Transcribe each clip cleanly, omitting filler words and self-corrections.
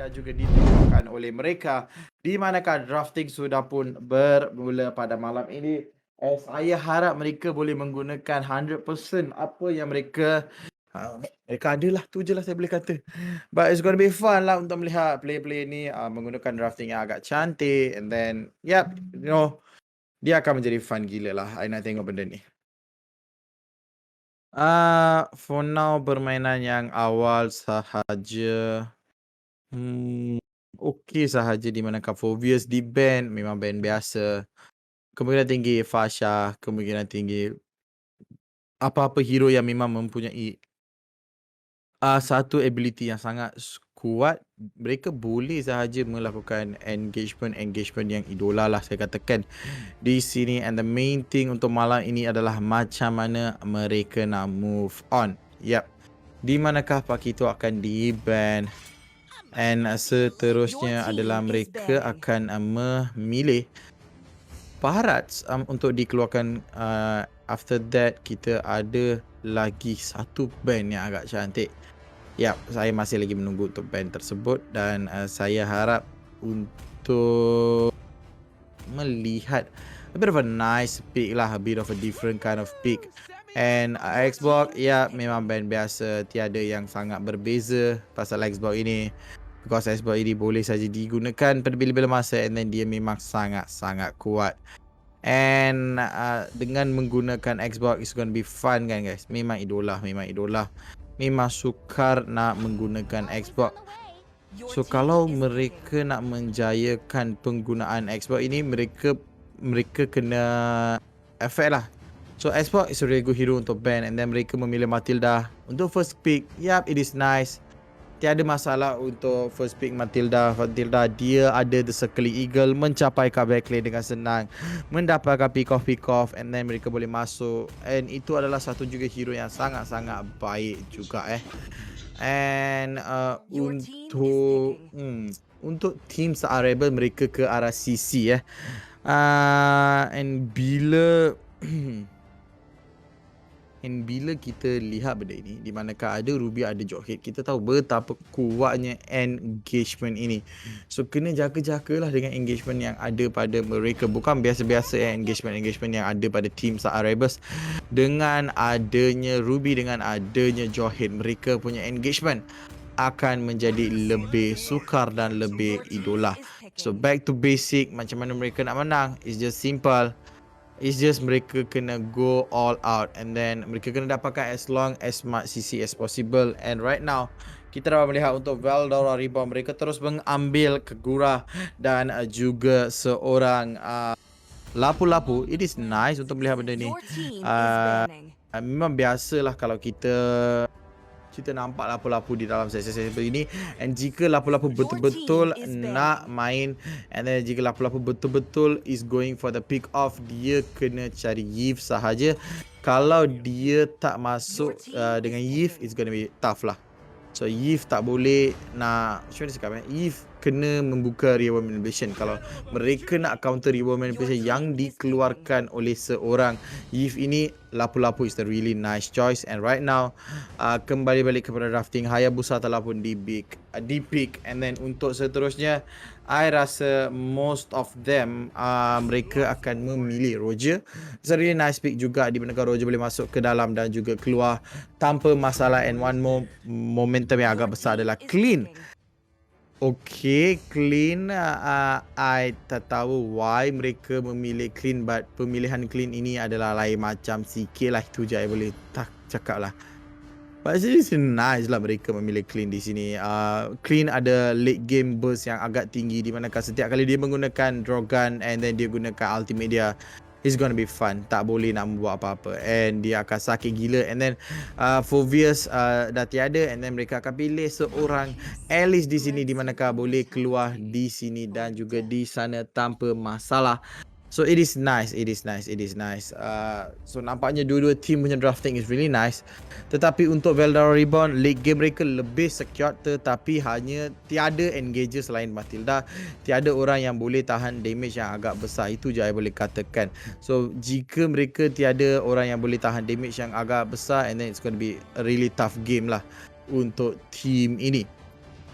dan juga ditunjukkan oleh mereka. Di manakah drafting sudah pun bermula pada malam ini. Saya harap mereka boleh menggunakan 100% apa yang mereka adalah. Tu je lah saya boleh kata. But it's gonna be fun lah untuk melihat player-player ni menggunakan drafting yang agak cantik. And then, yep, dia akan menjadi fun gila lah. I nak tengok benda ni. For now permainan yang awal sahaja okey sahaja, di manakah Phoveus di-ban, memang ban biasa. Kemungkinan tinggi Fasha, kemungkinan tinggi apa-apa hero yang memang mempunyai satu ability yang sangat kuat, mereka boleh sahaja melakukan engagement yang idola lah saya katakan di sini. And the main thing untuk malam ini adalah macam mana mereka nak move on. Yep. Di manakah Pakito akan di-ban, and seterusnya adalah mereka akan memilih Paharats untuk dikeluarkan. After that kita ada lagi satu ban yang agak cantik. Yap, saya masih lagi menunggu untuk ban tersebut, dan saya harap untuk melihat a bit of a nice pick lah, a bit of a different kind of pick. And Xbox, ya memang ban biasa, tiada yang sangat berbeza pasal Xbox ini. Because Xbox ini boleh saja digunakan pada bila-bila masa, and then dia memang sangat-sangat kuat. And dengan menggunakan Xbox is gonna be fun kan guys. Memang idola. Memang sukar nak menggunakan Xbox. So kalau mereka nak menjayakan penggunaan Xbox ini, mereka kena efek lah. So Xbox is a really good hero untuk ban, and then mereka memilih Matilda untuk first pick. Yup, it is nice. Tiada masalah untuk first pick Matilda. Dia ada the Circling Eagle, mencapai ke backlane dengan senang, mendapatkan pick off, and then mereka boleh masuk. And itu adalah satu juga hero yang sangat-sangat baik juga And untuk team Star Rebel, mereka ke arah CC and bila kita lihat benda ini, di manakah ada Ruby, ada Jockhead, kita tahu betapa kuatnya engagement ini. So kena jaga-jagalah dengan engagement yang ada pada mereka. Bukan biasa-biasa engagement yang ada pada team Star Rebels. Dengan adanya Ruby, dengan adanya Jockhead, mereka punya engagement akan menjadi lebih sukar dan lebih idola. So back to basic, macam mana mereka nak menang, it's just simple. It's just mereka kena go all out, and then mereka kena dapatkan as long as much CC as possible. And right now kita dapat melihat untuk Veldora Reborn, mereka terus mengambil Kagura dan juga seorang Lapu-Lapu. It is nice untuk melihat benda ni. Memang biasalah kalau kita nampak Lapu-Lapu di dalam sesi seperti ini. And jika Lapu-Lapu betul-betul nak main, and then jika Lapu-Lapu betul-betul is going for the pick off, dia kena cari Yves sahaja. Kalau dia tak masuk dengan Yves, it's gonna be tough lah. So Yves tak boleh nak, macam mana cakap Yves kena membuka reward manipulation. Kalau mereka nak counter reward manipulation yang dikeluarkan oleh seorang Yves ini, Lapu-Lapu is the really nice choice. And right now kembali balik kepada drafting, Hayabusa telah pun di pick. And then untuk seterusnya, I rasa most of them mereka akan memilih Roger. It's a really nice pick juga, di mana Roger boleh masuk ke dalam dan juga keluar tanpa masalah. And one more momentum yang agak besar adalah Clean. Okay, Clean, I tak tahu why mereka memilih Clean, but pemilihan Clean ini adalah lain macam sikit lah. Itu je I boleh tak cakap lah. But it's nice lah mereka memilih Clean di sini. Clean ada late game burst yang agak tinggi, di manakah setiap kali dia menggunakan Drogon and then dia gunakan ultimate dia, it's gonna be fun. Tak boleh nak membuat apa-apa, and dia akan sakit gila. And then Phoveus dah tiada, and then mereka akan pilih seorang Alice di sini, di manakah boleh keluar di sini dan juga di sana tanpa masalah. So it is nice. So nampaknya dua-dua team punya drafting is really nice. Tetapi untuk Veldora Reborn, late game mereka lebih secure, tetapi hanya tiada engager selain Matilda. Tiada orang yang boleh tahan damage yang agak besar. Itu je saya boleh katakan. So jika mereka tiada orang yang boleh tahan damage yang agak besar, and then it's going to be a really tough game lah untuk team ini.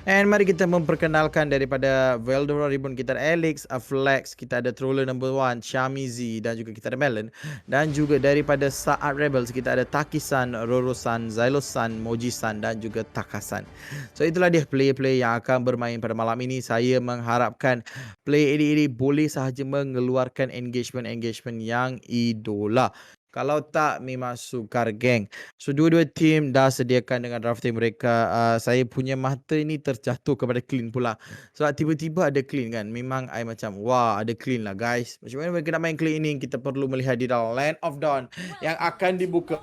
And mari kita memperkenalkan daripada Veldora Ribbon, kita ada Alex, Flex, kita ada Troller number 1, Xiaomi Z, dan juga kita ada Melon. Dan juga daripada Saat Rebels, kita ada Taki-san, Roro-san, Zylo-san, Moji-san, dan juga Takasan. So itulah dia player-player yang akan bermain pada malam ini. Saya mengharapkan player ini boleh sahaja mengeluarkan engagement-engagement yang idola. Kalau tak, memang sukar geng. So dua-dua tim dah sediakan dengan drafting mereka. Saya punya mata ni terjatuh kepada clean pula. Sebab tiba-tiba ada clean kan. Memang I macam wah ada clean lah guys. Macam mana mereka nak main clean ini? Kita perlu melihat di dalam Land of Dawn yang akan dibuka.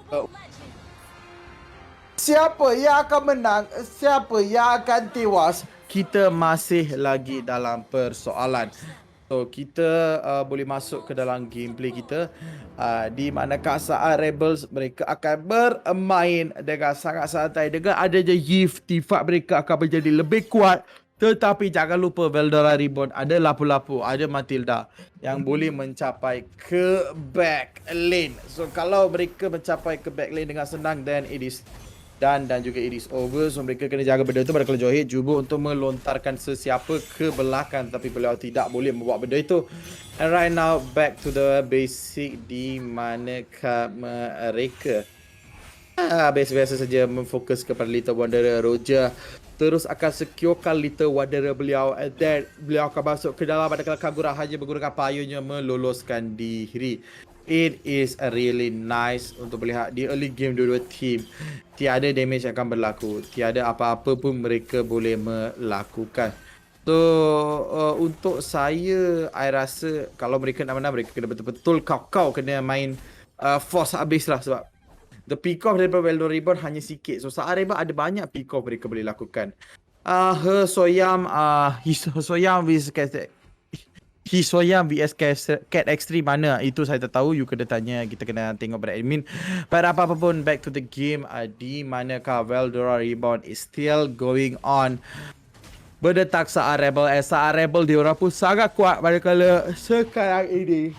Siapa yang akan menang? Siapa yang akan tewas? Kita masih lagi dalam persoalan. So kita boleh masuk ke dalam gameplay kita, di manakah saat Rebels mereka akan bermain dengan sangat santai. Dengan adanya Yif, Tifak mereka akan menjadi lebih kuat. Tetapi jangan lupa Veldora Ribbon ada lapu-lapu, ada Matilda yang boleh mencapai ke back lane. So kalau mereka mencapai ke back lane dengan senang, then it is dan juga it is over. So mereka kena jaga benda itu pada kalau Johid cuba untuk melontarkan sesiapa ke belakang, tapi beliau tidak boleh membuat benda itu. And right now back to the basic, di manakah mereka biasa-biasa saja memfokus kepada Little Wanderer. Roger terus akan securekan Little Wanderer beliau, and then beliau akan masuk ke dalam manakala Kagura hanya menggunakan payungnya meloloskan diri. It is a really nice untuk melihat di early game dua-dua team tiada damage akan berlaku, tiada apa-apa pun mereka boleh melakukan. So untuk saya, I rasa kalau mereka nak menang, mereka kena betul-betul kau kena main force habis lah. Sebab the pick off daripada Veldora Ribbon hanya sikit. So saat Rebel ada banyak pick off mereka boleh lakukan. Soyam vs Cat X3 mana? Itu saya tak tahu. You kena tanya, kita kena tengok pada admin. Pada apa-apa pun, back to the game. Di manakah Veldora Ribbon is still going on berdetak saat Rebel. Saat Rebel diorang pun sangat kuat manakala sekarang ini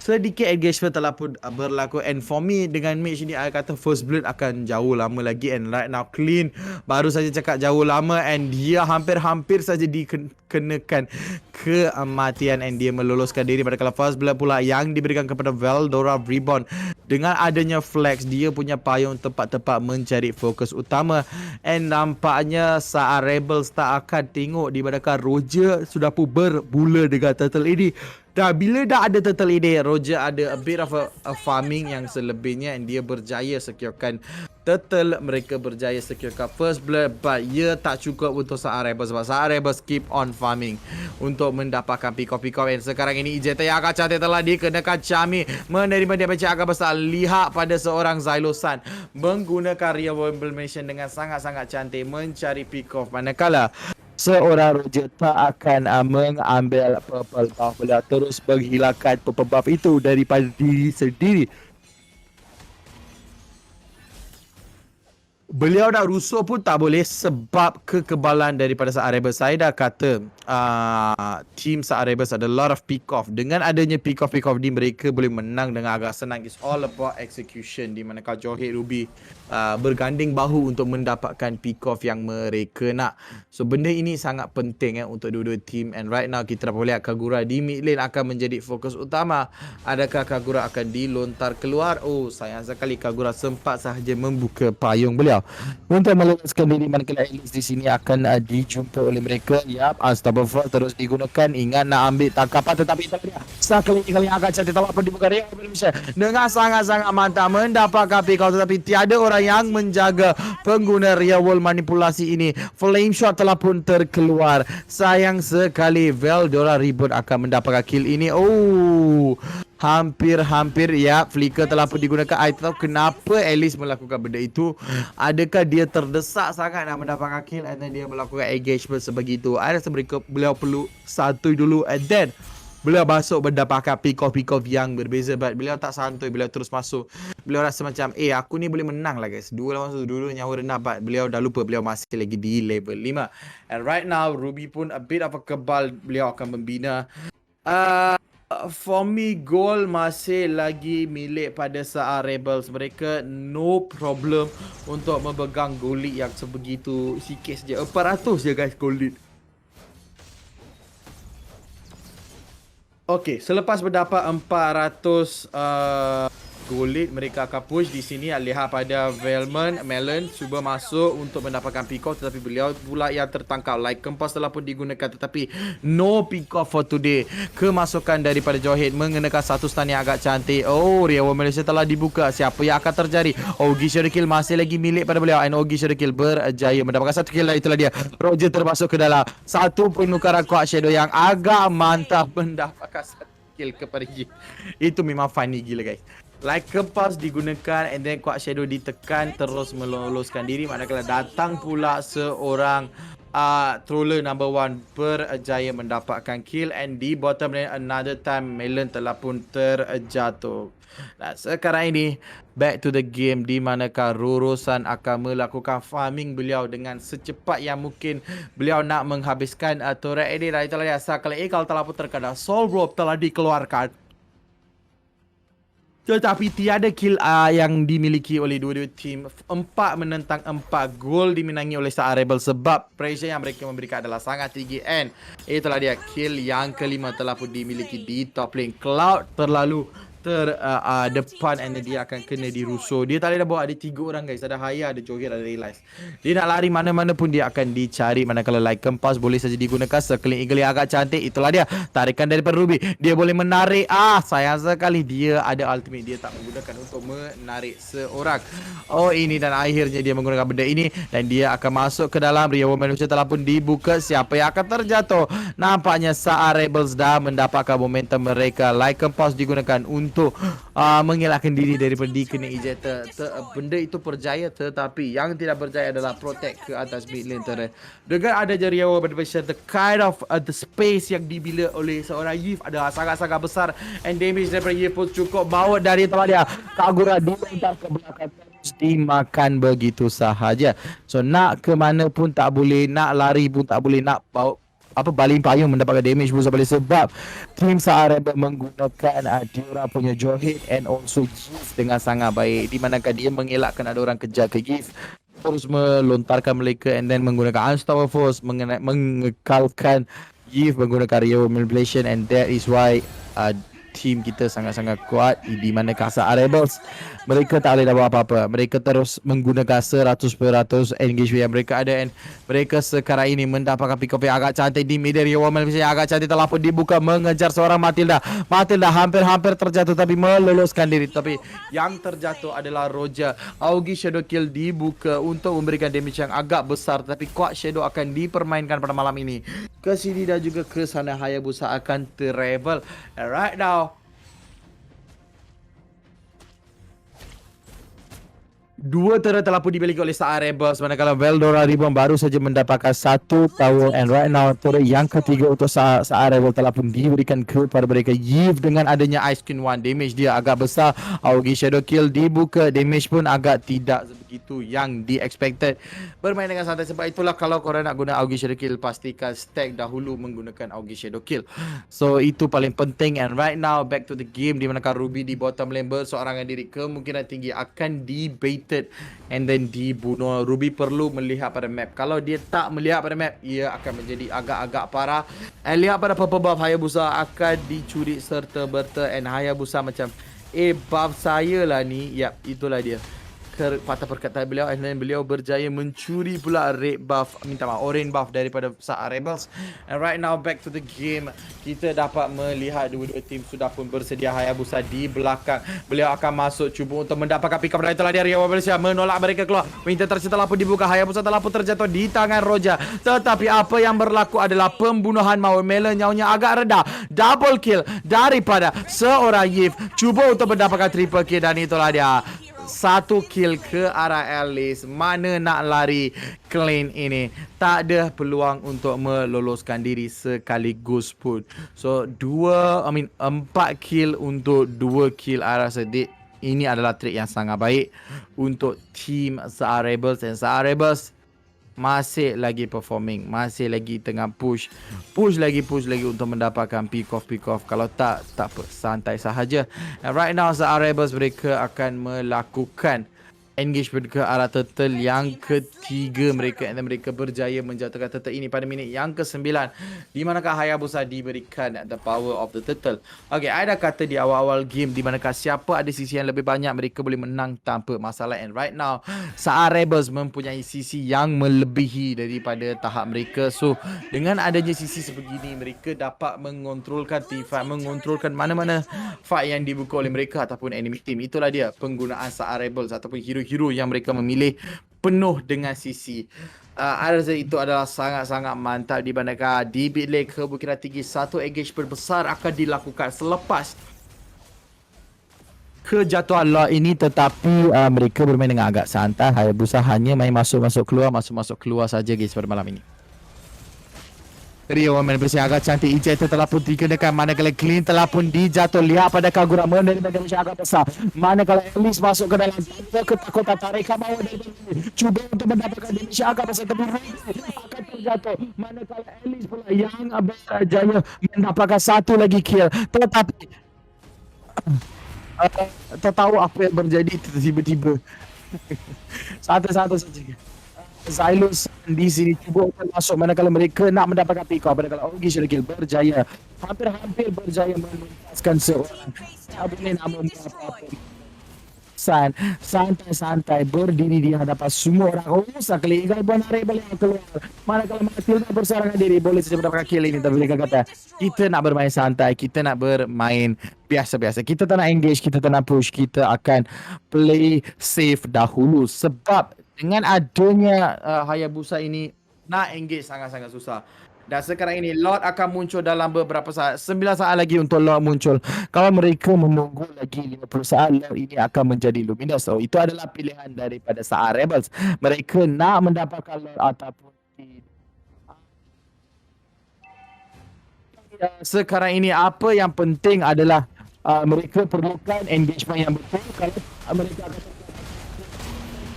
sedikit engagement telah pun berlaku. And for me, dengan match ni, I kata first blood akan jauh lama lagi. And right now clean baru saja cakap jauh lama, and dia hampir-hampir saja dikenakan kematian, and dia meloloskan diri pada kala first blood pula yang diberikan kepada Veldora Ribbon. Dengan adanya flex, dia punya payung tepat-tepat mencari fokus utama. And nampaknya saat Rebels tak akan tengok di manakah Roger sudah pun berbula dengan turtle ini. Dan bila dah ada turtle ini, Roger ada a bit of a farming yang selebihnya, and dia berjaya securekan turtle. Mereka berjaya securekan first blood, but ia tak cukup untuk saat Rebels. Sebab saat Rebels keep on farming untuk mendapatkan pick off. And sekarang ini Ijeta yang akan cantik telah dikenakan Xiaomi, menerima damage yang agak besar. Lihat pada seorang Zylo-san menggunakan Real World Implementation dengan sangat-sangat cantik mencari pick off, manakala seorang Roger tak akan mengambil purple buff. Beliau terus menghilangkan purple buff itu daripada diri sendiri. Beliau dah rusuh pun tak boleh sebab kekebalan daripada saat Rebels. Saya dah kata team saat Rebels ada a lot of pick off. Dengan adanya pick off ni, mereka boleh menang dengan agak senang. It's all about execution, di manakah Johid Ruby berganding bahu untuk mendapatkan pick off yang mereka nak. So benda ini sangat penting untuk dua-dua team. And right now kita dapat lihat Kagura di mid lane akan menjadi fokus utama. Adakah Kagura akan dilontar keluar? Oh, sayang sekali Kagura sempat sahaja membuka payung beliau untuk meloloskan diri, manakala Alex di sini akan dijumpa oleh mereka. Yap, Unstoppable terus digunakan. Ingat nak ambil tangkapan, tetapi tak dia sekali yang akan cantik telah pun dibuka Real Implementation dengan sangat-sangat mantap mendapatkan pick off, tetapi tiada orang yang menjaga pengguna Real World manipulasi ini. Flame Shot telah pun terkeluar. Sayang sekali Veldora Ribbon akan mendapatkan kill ini. Oh, hampir ya, flicker telah pun digunakan. I tahu kenapa Alice melakukan benda itu. Adakah dia terdesak sangat nak mendapatkan kill, and then dia melakukan engagement sebegitu. I rasa beliau perlu santuy dulu, and then beliau masuk mendapatkan pick off yang berbeza. But beliau tak santuy, beliau terus masuk. Beliau rasa macam aku ni boleh menang lah guys. Dua lawan satu, dulu nyawa rendah. But beliau dah lupa beliau masih lagi di level 5. And right now Ruby pun a bit of a kebal. Beliau akan membina For me, goal masih lagi milik pada SAR Rebels. Mereka no problem untuk memegang gold lead yang sebegitu sikit saja. 400 je guys gold lead. Okey, selepas mendapat 400 gold lead, mereka akan push di sini. Lihat pada Melon cuba masuk untuk mendapatkan pick off, tetapi beliau pula yang tertangkap. Like kempas telah pun digunakan, tetapi no pick off for today. Kemasukan daripada Johead mengenakan satu stun yang agak cantik. Oh, Riawan Malaysia telah dibuka. Siapa yang akan terjadi? Ogi Shadow Kill masih lagi milik pada beliau, and Ogi Shadow Kill berjaya mendapatkan satu kill. Itulah dia, Roger termasuk ke dalam satu penukaran kuat Shadow yang agak mantap, mendapatkan satu kill kepada G. Itu memang funny gila guys. Like kempas digunakan, and then Quad Shadow ditekan terus meloloskan diri. Manakala datang pula seorang troller number 1 berjaya mendapatkan kill, and di bottom lane another time Melon telah pun terjatuh. Nah, sekarang ini back to the game, di manakah Rorosan akan melakukan farming beliau dengan secepat yang mungkin. Beliau nak menghabiskan turret ini. Dan itulah dia, Sakal Ekal telah pun terkadang Soul Robe telah dikeluarkan, tetapi tiada kill yang dimiliki oleh dua-dua tim. 4 menentang 4, gol dimenangi oleh SAR Rebel sebab pressure yang mereka memberikan adalah sangat tinggi. And itulah dia, kill yang kelima telah pun dimiliki di top lane. Cloud terlalu depan, and dia akan kena dirusuh. Dia tak boleh dah bawa, ada 3 orang guys. Ada Haya, ada Johir, ada Realize. Dia nak lari mana-mana pun dia akan dicari. Manakala like kempas boleh saja digunakan. Circling Eagle yang agak cantik. Itulah dia, tarikan daripada Ruby. Dia boleh menarik. Sayang sekali dia ada ultimate. Dia tak menggunakan untuk menarik seorang. Oh, ini, dan akhirnya dia menggunakan benda ini, dan dia akan masuk ke dalam. Riawan Malaysia telah pun dibuka. Siapa yang akan terjatuh? Nampaknya SAR Rebels dah mendapatkan momentum mereka. Like kempas digunakan untuk mengelakkan diri daripada dikena ejector. Benda itu berjaya, tetapi yang tidak berjaya adalah protect ke atas mid lane turret. Dengan ada Riawan Malaysia, the kind of the space yang dibila oleh seorang Yif adalah sangat-sangat besar, and damage daripada Yif pun cukup bawa dari tempat dia. Kagura dilontar ke belakang, dimakan begitu sahaja. So nak ke mana pun tak boleh, nak lari pun tak boleh, nak bawa baling payung mendapatkan damage pun tak boleh, sebab tim SAR Rebel menggunakan diorang punya Johead and also Gift dengan sangat baik, di manakah dia mengelakkan ada orang kejar ke Gift, terus melontarkan mereka, and then menggunakan Unstoppable Force mengekalkan Gift menggunakan Rio Manipulation, and that is why team kita sangat-sangat kuat. Di mana SAR Rebels mereka tak boleh dah buat apa-apa. Mereka terus menggunakan 100% engagement yang mereka ada, and mereka sekarang ini mendapatkan pick up yang agak cantik di mid area. Woman yang agak cantik telah pun dibuka mengejar seorang Matilda. Matilda hampir-hampir terjatuh tapi meloloskan diri. Tapi yang terjatuh adalah Roger. Augie Shadow Kill dibuka untuk memberikan damage yang agak besar, tapi Quad Shadow akan dipermainkan pada malam ini. Ke sini dan juga ke sana Hayabusa akan travel. Right now, dua turret telah pun dimiliki oleh SAR Rebels, manakala Veldora Ribbon baru saja mendapatkan satu tower, and right now turret yang ketiga untuk SAR Rebels telah pun diberikan kepada mereka. Yves dengan adanya Ice Queen 1, damage dia agak besar. Augie Shadow Kill dibuka, damage pun agak tidak sebegitu yang di-expected. Bermain dengan santai, sebab itulah kalau korang nak guna Augie Shadow Kill, pastikan stack dahulu menggunakan Augie Shadow Kill. So itu paling penting, and right now back to the game, di manakah Ruby di bottom lane berseorangan diri, kemungkinan tinggi akan dibaited and then dibunuh. Ruby perlu melihat pada map. Kalau dia tak melihat pada map, ia akan menjadi agak-agak parah. And lihat pada purple buff, Hayabusa akan dicuri serta berta, and Hayabusa macam buff saya lah ni. Yap, itulah dia patah perkataan beliau, and then beliau berjaya mencuri pula red buff, orange buff daripada SAR Rebels. And right now back to the game, kita dapat melihat dua-dua tim sudah pun bersedia. Hayabusa di belakang, beliau akan masuk cuba untuk mendapatkan pick up, dan itulah dia Riawan Malaysia menolak mereka keluar. Winter Tersi telah pun dibuka, Hayabusa telah pun terjatuh di tangan Roja, tetapi apa yang berlaku adalah pembunuhan maut. Melon nyawanya agak rendah, double kill daripada seorang Yif, cuba untuk mendapatkan triple kill, dan itulah dia, satu kill ke arah Alice. Mana nak lari clan ini, tak ada peluang untuk meloloskan diri sekaligus pun. So 4 kill untuk 2 kill arah sedik. Ini adalah trik yang sangat baik untuk team SAR Rebels, dan SAR Rebels masih lagi performing, masih lagi tengah push lagi untuk mendapatkan pick off. Kalau tak apa, santai sahaja. And right now Zaar Rebels mereka akan melakukan engagement ke arah turtle yang ketiga mereka, dan mereka berjaya menjatuhkan turtle ini pada minit yang ke-9, di manakah Hayabusa diberikan the power of the turtle. Okay, I dah kata di awal-awal game di manakah siapa ada sisi yang lebih banyak mereka boleh menang tanpa masalah, and right now Zaar Rebels mempunyai sisi yang melebihi daripada tahap mereka. So dengan adanya sisi sebegini, mereka dapat mengontrolkan team fight, mengontrolkan mana-mana fight yang dibuka oleh mereka ataupun enemy team. Itulah dia penggunaan Zaar Rebels ataupun hero-hero yang mereka memilih penuh dengan sisi. I rasa itu adalah sangat-sangat mantap di manakah di Big Lake ke Bukit Tinggi satu engagement besar akan dilakukan selepas kejatuhan lot ini, tetapi mereka bermain dengan agak santai. Hayabusa hanya main masuk keluar saja guys pada malam ini. Rio Women bersih agak cantik, ejector telah pun dikenakan, manakala clean telah pun dijatuh. Lihat pada kaguraman daripada Malaysia agak besar, manakala Alice masuk ke dalam ketakutan tarikan bawah dari cuba untuk mendapatkan Malaysia agak besar, tapi akan terjatuh, manakala Alice pula yang berjaya mendapatkan satu lagi kill. Tetapi tak tahu apa yang berjadi tiba-tiba. Satu-satu saja. Xylus di sini cuba untuk masuk, manakala mereka nak mendapatkan pick off, manakala Ogi Shirgil berjaya hampir berjaya menuntaskan seorang. Tak boleh nak membuat apa-apa. Santai berdiri di hadapan semua orang. Sekali Igai pun hari boleh keluar, manakala Matilda berserangan diri boleh saja mendapatkan kill ini. Tapi mereka kata kita nak bermain santai, kita nak bermain biasa-biasa, kita tak nak engage, kita tak nak push, kita akan play safe dahulu. Sebab dengan adanya Hayabusa ini, nak engage sangat-sangat susah. Dan sekarang ini Lord akan muncul dalam beberapa saat. 9 saat lagi untuk Lord muncul. Kalau mereka menunggu lagi 50 saat, Lord ini akan menjadi luminous. So itu adalah pilihan daripada Zaar Rebels. Mereka nak mendapatkan Lord ataupun tidak. Sekarang ini apa yang penting adalah mereka perlukan engagement yang betul. Kalau mereka akan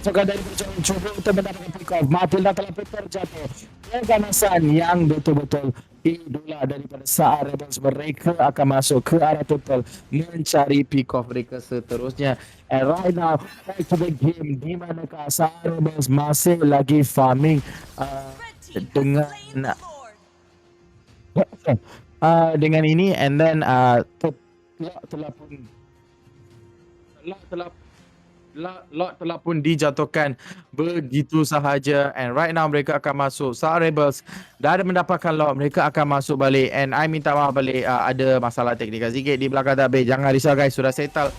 sekadar cuba untuk mendapatkan pick off, Matilda telah terjatuh. Keganasan yang betul-betul idola daripada Zaar Rebels, mereka akan masuk ke arah total mencari pick off mereka seterusnya. And right now back to the game, di manakah Zaar Rebels masih lagi farming dengan ini, and then Lot telah pun dijatuhkan begitu sahaja, and right now mereka akan masuk. Zaar Rebels dah ada mendapatkan lot, mereka akan masuk balik, and I minta maaf balik ada masalah teknikal sikit di belakang tabir. Jangan risau guys, sudah settle.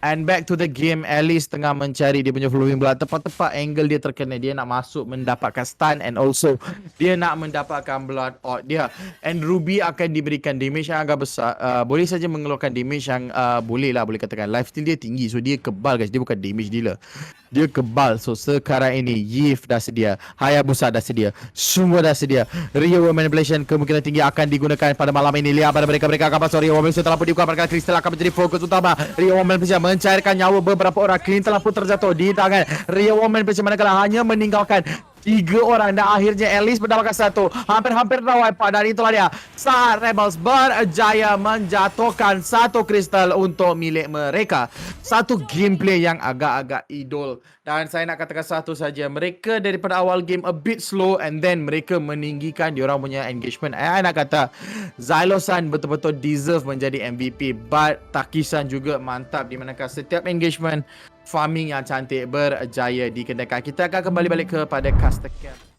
And back to the game, Alice tengah mencari dia punya flowing blood. Tepat-tepat angle dia terkena. Dia nak masuk mendapatkan stun, and also dia nak mendapatkan blood out dia. And Ruby akan diberikan damage yang agak besar. Boleh saja mengeluarkan damage yang boleh katakan. Lifesteal dia tinggi, so dia kebal guys. Dia bukan damage dealer, dia kebal. So sekarang ini Yif dah sedia, Hayabusa dah sedia, semua dah sedia. Rio Manipulation kemungkinan tinggi akan digunakan pada malam ini. Lihat pada mereka akan masuk. Rio Manipulation telah pun dibuka, Crystal akan menjadi fokus utama. Rio Manipulation mencairkan nyawa beberapa orang. Clean telah pun terjatuh di tangan Rio Manipulation, manakala hanya meninggalkan 3 orang, dan akhirnya Alice mendapatkan satu. Hampir wipe out, dan itulah dia Zaar Rebels berjaya menjatuhkan satu kristal untuk milik mereka. Satu gameplay yang agak-agak idol, dan saya nak katakan satu saja, mereka daripada awal game a bit slow, and then mereka meninggikan diorang punya engagement. Saya nak kata Xylosan betul-betul deserve menjadi MVP, but Takisan juga mantap di manakah setiap engagement farming yang cantik berjaya dikenakan. Kita akan kembali balik kepada Caster Camp.